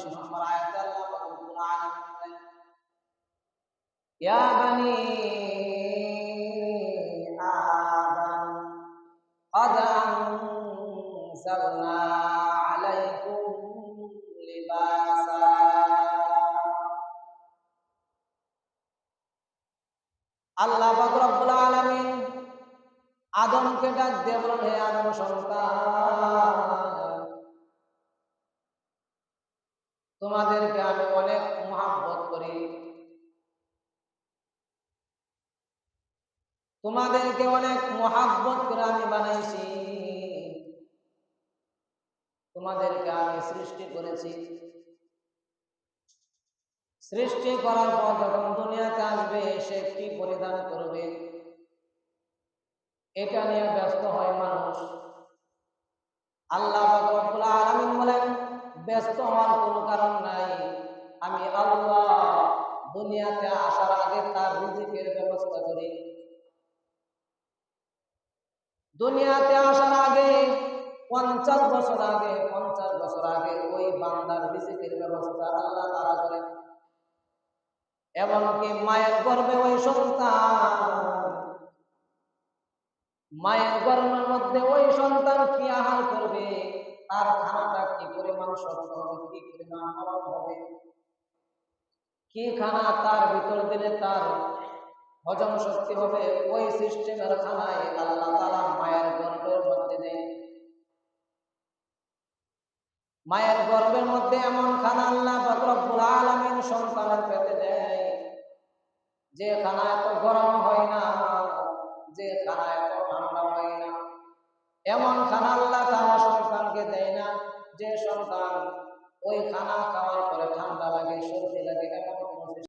36 নম্বর আয়াতে আল্লাহ রব্বুল আলামিন বলেন, ইয়া বানি আদম قد أنزلنا عليكم لباسا আল্লাহ পাক রব্বুল আলামিন আদমকে ডাক দিয়ে বলেন, হে আদম সন্তান, তোমাদেরকে আমি অনেক মহব্বত করি, তোমাদেরকে অনেক মহব্বত করে আমি বানাইছি, তোমাদেরকে আমি সৃষ্টি করেছি। সৃষ্টি করার পর যখন দুনিয়াতে আসবে সে কি পরিধান করবে এটা নিয়ে ব্যস্ত হয় মানুষ। আল্লাহ পাক রব্বুল আলামিন বলেন, ব্যস্ত হওয়ার কোনো কারণ নাই। আমি আল্লাহ দুনিয়াতে আসার আগে তার রিজিকের ব্যবস্থা করি। দুনিয়াতে আসার আগে 50 বছর আগে ওই বান্দার রিজিকের ব্যবস্থা আল্লাহ তাআলা করেন। এমনকি মায়ের গর্ভে ওই সন্তান, মায়ের গর্ভের মধ্যে ওই সন্তান কি আহার করবে, তার খানাটা কি পরিমাণ শক্ত হবে, কি পরিমাণ নরম হবে, কি খানা তার ভিতর দিলে তার হজম শক্তি হবে, ওই সিস্টেমের খানায় আল্লাহ তাআলা মায়ের গর্ভের মধ্যে দেয়। মায়ের গর্ভের মধ্যে এমন খানা আল্লাহ পাক রব্বুল আলামিন সন্তানের পেটে দেয়, যে খানা এত গরম হয় না, যে খানা এত ঠান্ডা হয় না। এমন খানা আল্লাহ তাআলা সন্তানকে দেয় না যে সন্তান ওই খানা খাওয়ার পরে ঠান্ডা লাগে, সর্দি